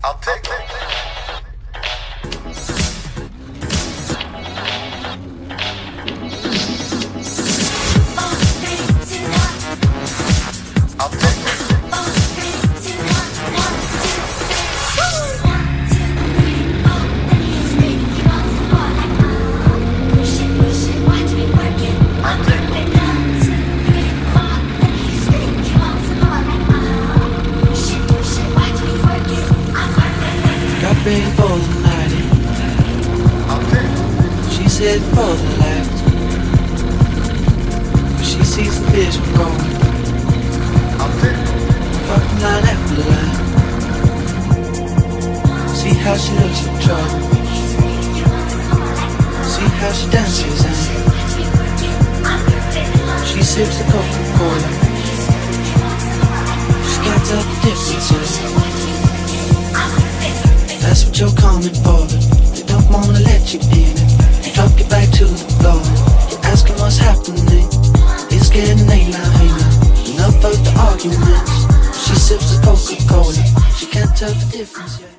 Altego. Ready for the night. She's heading for the left. She sees the vision going. Fucking line after line. See how she looks for trouble. See how she dances and she sips the Coca-Cola. She can't tell the difference. That's what you're coming for, but they don't wanna let you in. They drop you back to the floor. You're asking what's happening. It's getting late now, hey now. Enough of the arguments. She sips the Coca-Cola. She can't tell the difference yet.